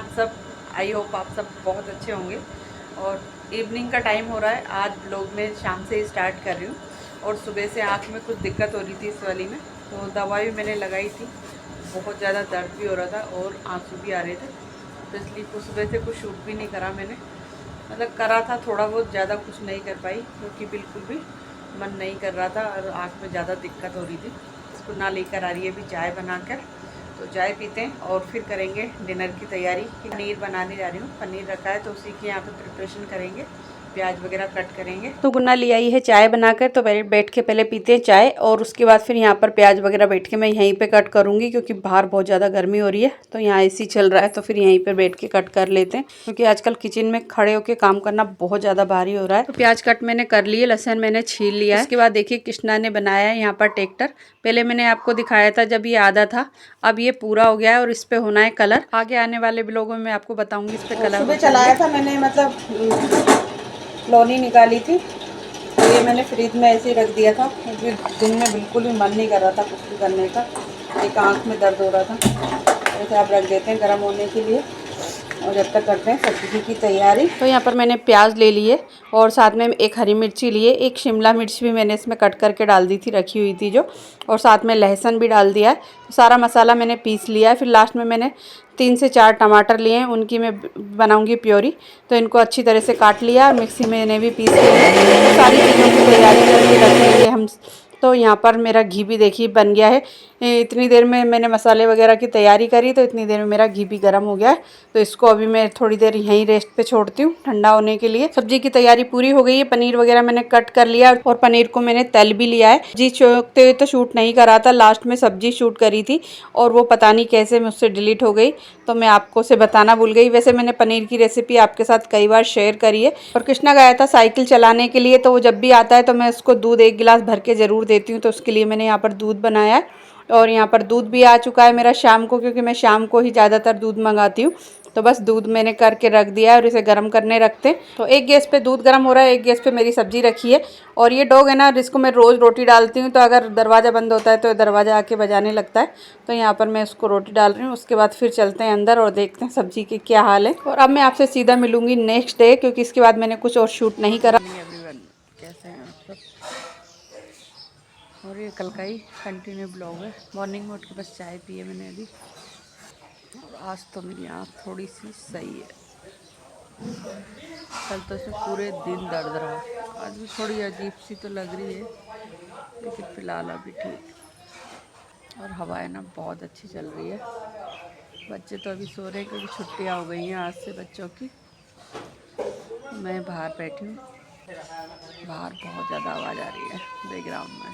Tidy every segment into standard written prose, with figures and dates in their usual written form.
आप सब? I hope आप सब बहुत अच्छे होंगे। और इवनिंग का टाइम हो रहा है। आज ब्लॉग में शाम से ही स्टार्ट कर रही हूँ। और सुबह से आँख में कुछ दिक्कत हो रही थी इस वाली में, तो दवा भी मैंने लगाई थी। बहुत ज़्यादा दर्द भी हो रहा था और आंसू भी आ रहे थे, तो इसलिए कुछ सुबह से कुछ शूट भी नहीं करा मैंने। मतलब करा था थोड़ा बहुत, ज़्यादा कुछ नहीं कर पाई क्योंकि बिल्कुल भी मन नहीं कर रहा था और आँख में ज़्यादा दिक्कत हो रही थी। इसको ना लेकर आ रही है अभी चाय बनाकर, तो चाय पीते हैं और फिर करेंगे डिनर की तैयारी। पनीर बनाने जा रही हूँ, पनीर रखा है तो उसी की यहाँ पे प्रिपरेशन करेंगे, प्याज वगैरह कट करेंगे। तो गुन्ना ले आई है चाय बनाकर, तो बैठ के पहले पीते हैं चाय और उसके बाद फिर यहाँ पर प्याज वगैरह बैठ के मैं यहीं पे कट करूँगी क्योंकि बाहर बहुत ज़्यादा गर्मी हो रही है। तो यहाँ एसी चल रहा है तो फिर यहीं पर बैठ के कट कर लेते हैं क्योंकि आजकल किचन में खड़े होकर काम करना बहुत ज़्यादा भारी हो रहा है। तो प्याज कट मैंने कर लिए, लहसुन मैंने छील लिया है। उसके बाद देखिए कृष्णा ने बनाया है यहाँ पर ट्रैक्टर। पहले मैंने आपको दिखाया था जब ये आधा था, अब ये पूरा हो गया है और इस पे होना है कलर। आगे आने वाले ब्लॉगों में मैं आपको बताऊंगी इस पे कलर। सुबह चलाया था मैंने, मतलब लोनी निकाली थी, तो ये मैंने फ्रिज में ऐसे ही रख दिया था क्योंकि दिन में बिल्कुल भी मन नहीं कर रहा था कुछ भी करने का। एक आँख में दर्द हो रहा था, ऐसे आप रख देते हैं गर्म होने के लिए और जब तक करते हैं सब्जी की तैयारी। तो यहाँ पर मैंने प्याज ले लिए और साथ में एक हरी मिर्ची लिए, एक शिमला मिर्च भी मैंने इसमें कट करके डाल दी थी, रखी हुई थी जो, और साथ में लहसुन भी डाल दिया है। तो सारा मसाला मैंने पीस लिया है। फिर लास्ट में मैंने 3 से 4 टमाटर लिए हैं, उनकी मैं बनाऊंगी प्योरी। तो इनको अच्छी तरह से काट लिया और मिक्सी में इन्हें भी पीस लिया। तो सारी चीज़ों की तैयारी करके रख लेंगे हम। तो यहाँ पर मेरा घी भी देखिए बन गया है। इतनी देर में मैंने मसाले वगैरह की तैयारी करी तो इतनी देर में मेरा घी भी गर्म हो गया है। तो इसको अभी मैं थोड़ी देर यहीं रेस्ट पे छोड़ती हूँ ठंडा होने के लिए। सब्जी की तैयारी पूरी हो गई है, पनीर वगैरह मैंने कट कर लिया और पनीर को मैंने तल भी लिया है। जी चौंकते हुए तो शूट नहीं करा था, लास्ट में सब्जी शूट करी थी और वो पता नहीं कैसे मुझसे डिलीट हो गई, तो मैं आपको से बताना भूल गई। वैसे मैंने पनीर की रेसिपी आपके साथ कई बार शेयर करी है। और कृष्णा गया था साइकिल चलाने के लिए, तो वो जब भी आता है तो मैं उसको दूध 1 गिलास भर के ज़रूर देती हूँ। तो उसके लिए मैंने यहाँ पर दूध बनाया है और यहाँ पर दूध भी आ चुका है मेरा शाम को, क्योंकि मैं शाम को ही ज़्यादातर दूध मंगाती हूँ। तो बस दूध मैंने करके रख दिया है और इसे गर्म करने रखते हैं। तो एक गैस पे दूध गर्म हो रहा है, एक गैस पे मेरी सब्जी रखी है। और ये डॉग है ना जिसको मैं रोज़ रोटी डालती हूँ, तो अगर दरवाज़ा बंद होता है तो दरवाज़ा आके बजाने लगता है। तो यहाँ पर मैं उसको रोटी डाल रही हूँ। उसके बाद फिर चलते हैं अंदर और देखते हैं सब्जी की क्या हाल है। और अब मैं आपसे सीधा मिलूंगी नेक्स्ट डे, क्योंकि इसके बाद मैंने कुछ और शूट नहीं करा। कैसे हैं आप सब? और ये कल का ही कंटिन्यू ब्लॉग है। मॉर्निंग में उठ के बस चाय पी है मैंने अभी, और आज तो मेरी आँख थोड़ी सी सही है। कल तो इसमें पूरे दिन दर्द रहा, आज भी थोड़ी अजीब सी तो लग रही है, लेकिन फ़िलहाल अभी ठीक। और हवाएं ना बहुत अच्छी चल रही है। बच्चे तो अभी सो रहे हैं क्योंकि छुट्टियाँ हो गई हैं आज से बच्चों की। मैं बाहर बैठी हूँ, बाहर बहुत ज़्यादा आवाज़ आ रही है बैकग्राउंड में,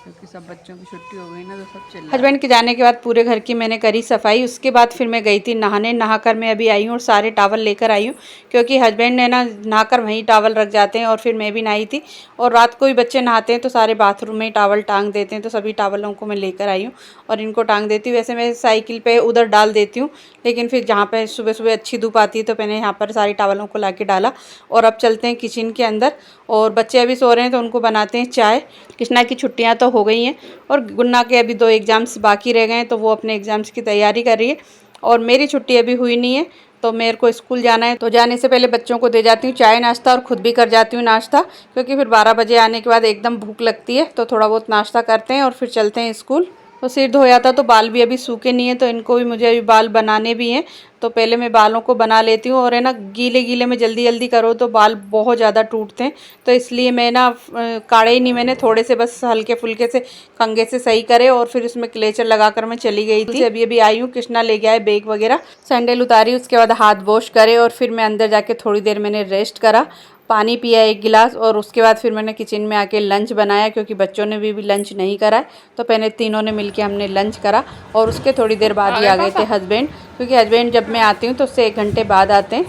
क्योंकि सब बच्चों की छुट्टी हो गई ना, तो सब चिल्ला। हस्बैंड के जाने के बाद पूरे घर की मैंने करी सफाई। उसके बाद फिर मैं गई थी नहाने, नहाकर मैं अभी आई हूँ और सारे टावल लेकर आई हूँ, क्योंकि हस्बैंड ने ना नहाकर वहीं टावल रख जाते हैं और फिर मैं भी नहाई थी। और रात को भी बच्चे नहाते हैं तो सारे बाथरूम में टावल टांग देते हैं, तो सभी टावलों को मैं लेकर आई हूँ और इनको टांग देती हूँ। वैसे मैं साइकिल पर उधर डाल देती हूँ, लेकिन फिर जहाँ पर सुबह सुबह अच्छी धूप आती है तो मैंने यहाँ पर सारी टावलों को ला के डाला। और अब चलते हैं किचन के अंदर, और बच्चे अभी सो रहे हैं तो उनको बनाते हैं चाय। कृष्णा की छुट्टियाँ तो हो गई हैं और गुन्ना के अभी 2 एग्ज़ाम्स बाकी रह गए हैं, तो वो अपने एग्ज़ाम्स की तैयारी कर रही है। और मेरी छुट्टी अभी हुई नहीं है, तो मेरे को स्कूल जाना है। तो जाने से पहले बच्चों को दे जाती हूँ चाय नाश्ता और ख़ुद भी कर जाती हूँ नाश्ता, क्योंकि फिर 12 बजे आने के बाद एकदम भूख लगती है। तो थोड़ा बहुत नाश्ता करते हैं और फिर चलते हैं स्कूल। तो सिर धोया था तो बाल भी अभी सूखे नहीं है, तो इनको भी मुझे अभी बाल बनाने भी हैं। तो पहले मैं बालों को बना लेती हूँ। और है ना गीले गीले में जल्दी जल्दी करो तो बाल बहुत ज़्यादा टूटते हैं, तो इसलिए मैं ना काढ़े ही नहीं, मैंने थोड़े से बस हल्के फुल्के से कंघे से सही करे और फिर उसमें क्लेचर लगाकर मैं चली गई थी। अभी अभी आई हूँ, कृष्णा ले गया है बैग वगैरह, सैंडल उतारी, उसके बाद हाथ वॉश करे और फिर मैं अंदर जाके थोड़ी देर मैंने रेस्ट करा, पानी पिया 1 गिलास। और उसके बाद फिर मैंने किचन में आके लंच बनाया, क्योंकि बच्चों ने भी लंच नहीं करा है। तो पहले तीनों ने मिलके हमने लंच करा और उसके थोड़ी देर बाद ही आ गए थे हस्बैंड, क्योंकि हस्बैंड जब मैं आती हूँ तो उससे 1 घंटे बाद आते हैं।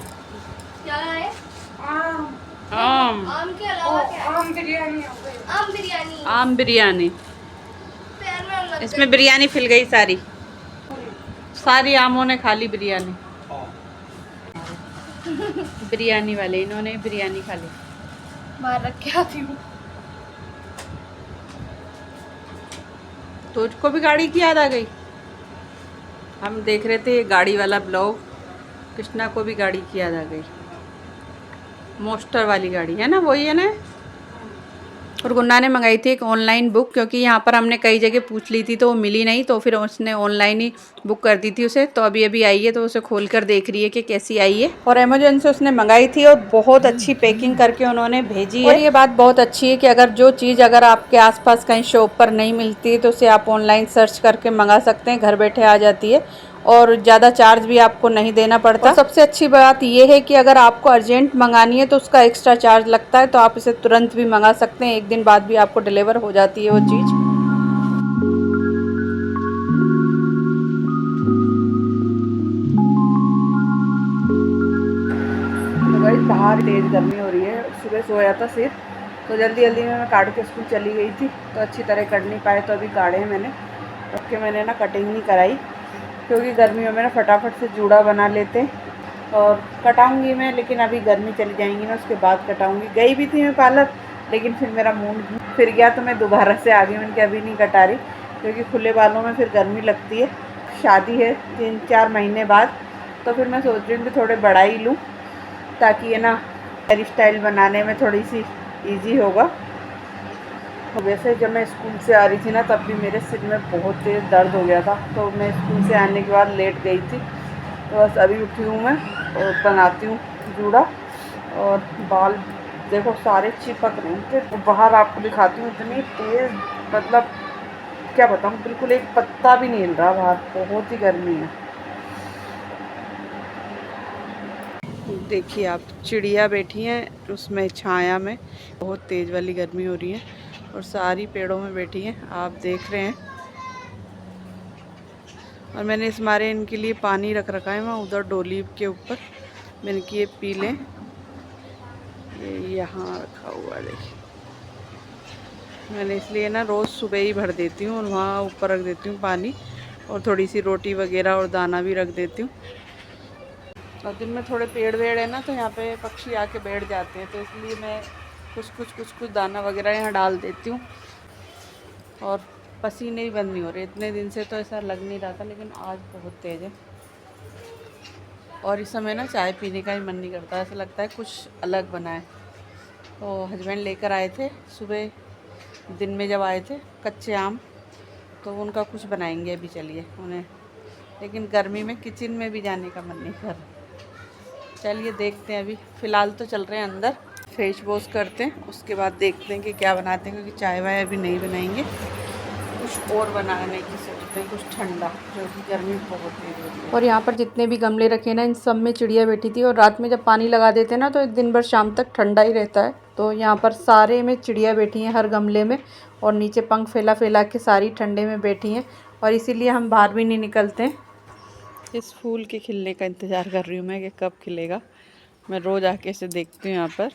क्या है? आम आम के अलावा क्या? आम बिरयानी। आम बिरयानी। आम बिरयानी। पैर में लग इसमें बिरयानी फिल गई सारी, सारी आमों ने खा ली बिरयानी। बिरयानी वाले इन्होंने बिरयानी खा ली। बाहर रख के आती हूँ। तुझको भी गाड़ी की याद आ गई? हम देख रहे थे ये गाड़ी वाला ब्लॉग, कृष्णा को भी गाड़ी की याद आ गई, मोस्टर वाली गाड़ी है ना, वही है ना। और गुन्ना ने मंगाई थी एक ऑनलाइन बुक, क्योंकि यहाँ पर हमने कई जगह पूछ ली थी तो वो मिली नहीं, तो फिर उसने ऑनलाइन ही बुक कर दी थी उसे। तो अभी अभी आई है तो उसे खोल कर देख रही है कि कैसी आई है। और अमेजोन से उसने मंगाई थी और बहुत अच्छी पैकिंग करके उन्होंने भेजी है। और ये बात बहुत अच्छी है कि अगर आपके आसपास कहीं शॉप पर नहीं मिलती है तो उसे आप ऑनलाइन सर्च करके मंगा सकते हैं, घर बैठे आ जाती है और ज़्यादा चार्ज भी आपको नहीं देना पड़ता। और सबसे अच्छी बात यह है कि अगर आपको अर्जेंट मंगानी है तो उसका एक्स्ट्रा चार्ज लगता है, तो आप इसे तुरंत भी मंगा सकते हैं, 1 दिन बाद भी आपको डिलीवर हो जाती है वो चीज़। तो भाई बाहर तेज़ गर्मी हो रही है, सुबह सोया था सिर, तो जल्दी जल्दी में मैं काट के स्कूल चली गई थी, तो अच्छी तरह कट नहीं पाए, तो अभी काटे हैं मैंने, रख के मैंने ना कटिंग नहीं कराई, क्योंकि गर्मियों में ना फटाफट से जूड़ा बना लेते हैं। और कटाऊंगी मैं, लेकिन अभी गर्मी चली जाएंगी ना, उसके बाद कटाऊंगी। गई भी थी मैं पार्लर, लेकिन फिर मेरा मूड फिर गया, तो मैं दोबारा से आ गई। मैंने कहा अभी नहीं कटा रही, क्योंकि खुले बालों में फिर गर्मी लगती है। शादी है 3-4 महीने बाद, तो फिर मैं सोच रही हूँ कि थोड़े बड़ा ही लूँ, ताकि ये ना हेयर स्टाइल बनाने में थोड़ी सी ईजी होगा। तो वैसे जब मैं स्कूल से आ रही थी ना, तब भी मेरे सिर में बहुत तेज़ दर्द हो गया था, तो मैं स्कूल से आने के बाद लेट गई थी। तो बस अभी उठी हूँ मैं और बनाती हूँ जूड़ा। और बाल देखो सारे चिपक रहे हैं, तो बाहर आपको दिखाती हूँ, इतनी तेज़, मतलब क्या बताऊँ, बिल्कुल एक पत्ता भी नहीं हिल रहा बाहर, बहुत ही गर्मी है। देखिए आप, चिड़िया बैठी हैं उसमें छाया में, बहुत तेज़ वाली गर्मी हो रही है, और सारी पेड़ों में बैठी हैं, आप देख रहे हैं। और मैंने इस मारे इनके लिए पानी रख रखा है, मैं उधर डोली के ऊपर, मैंने कि ये पी लें। ये यहाँ रखा हुआ है देखिए, मैंने इसलिए ना रोज़ सुबह ही भर देती हूँ और वहाँ ऊपर रख देती हूँ पानी, और थोड़ी सी रोटी वगैरह और दाना भी रख देती हूँ। और दिन में थोड़े पेड़ वेड़ है ना, तो यहाँ पे पक्षी आके बैठ जाते हैं, तो इसलिए मैं कुछ दाना वगैरह यहाँ डाल देती हूँ। और पसीने ही बंद नहीं हो रहे, इतने दिन से तो ऐसा लग नहीं रहा था, लेकिन आज बहुत तेज़ है। और इस समय ना चाय पीने का ही मन नहीं करता, ऐसा लगता है कुछ अलग बनाए। तो हस्बैंड लेकर आए थे सुबह, दिन में जब आए थे, कच्चे आम, तो उनका कुछ बनाएंगे अभी, चलिए उन्हें। लेकिन गर्मी में किचन में भी जाने का मन नहीं कर रहा। चलिए देखते हैं, अभी फ़िलहाल तो चल रहे हैं अंदर, फेस वॉश करते हैं, उसके बाद देखते हैं कि क्या बनाते हैं, क्योंकि चाय वाय अभी नहीं बनाएंगे, कुछ और बनाने की सोचते हैं, कुछ ठंडा, जो कि गर्मी बहुत तेज होती है। और यहाँ पर जितने भी गमले रखे ना, इन सब में चिड़िया बैठी थी, और रात में जब पानी लगा देते हैं ना, तो दिन भर शाम तक ठंडा ही रहता है। तो यहाँ पर सारे में चिड़िया बैठी हैं, हर गमले में, और नीचे पंख फैला फैला के सारी ठंडे में बैठी हैं, और इसीलिए हम बाहर भी नहीं निकलते हैं। इस फूल के खिलने का इंतज़ार कर रही हूँ मैं, कि कब खिलेगा। मैं रोज़ आके इसे देखती हूँ यहाँ पर,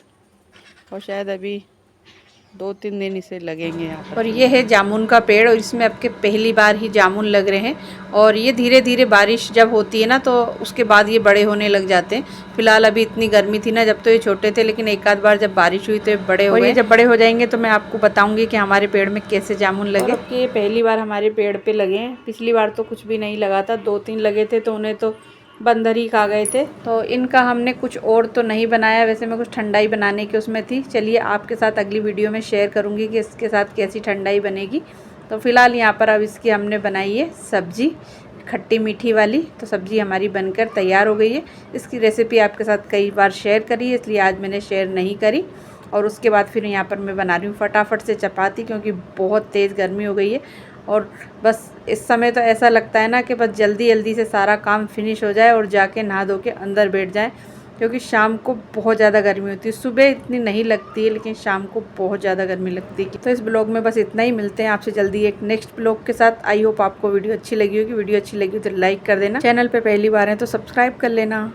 और शायद अभी 2-3 दिन इसे लगेंगे यहाँ पर। और ये है जामुन का पेड़, और इसमें अब के पहली बार ही जामुन लग रहे हैं। और ये धीरे धीरे बारिश जब होती है ना, तो उसके बाद ये बड़े होने लग जाते हैं। फिलहाल अभी इतनी गर्मी थी ना, जब तो ये छोटे थे, लेकिन एक आध बार जब बारिश हुई तो ये बड़े हो गए। जब बड़े हो जाएंगे तो मैं आपको बताऊंगी कि हमारे पेड़ में कैसे जामुन लगे। अब ये पहली बार हमारे पेड़ पे लगे हैं, पिछली बार तो कुछ भी नहीं लगा था, 2-3 लगे थे, तो उन्हें तो बंदर ही खा गए थे। तो इनका हमने कुछ और तो नहीं बनाया, वैसे मैं कुछ ठंडाई बनाने की उसमें थी। चलिए आपके साथ अगली वीडियो में शेयर करूंगी कि इसके साथ कैसी ठंडाई बनेगी। तो फिलहाल यहाँ पर अब इसकी हमने बनाई है सब्जी, खट्टी मीठी वाली। तो सब्जी हमारी बनकर तैयार हो गई है। इसकी रेसिपी आपके साथ कई बार शेयर करी है, इसलिए आज मैंने शेयर नहीं करी। और उसके बाद फिर यहाँ पर मैं बना रही हूँ फटाफट से चपाती, क्योंकि बहुत तेज़ गर्मी हो गई है। और बस इस समय तो ऐसा लगता है ना कि बस जल्दी जल्दी से सारा काम फिनिश हो जाए और जाके नहा धो के अंदर बैठ जाएं, क्योंकि शाम को बहुत ज़्यादा गर्मी होती है। सुबह इतनी नहीं लगती है, लेकिन शाम को बहुत ज़्यादा गर्मी लगती है। तो इस ब्लॉग में बस इतना ही, मिलते हैं आपसे जल्दी एक नेक्स्ट ब्लॉग के साथ। आई होप आपको वीडियो अच्छी लगी होगी। वीडियो अच्छी लगी हो तो लाइक कर देना, चैनल पर पहली बार है तो सब्सक्राइब कर लेना।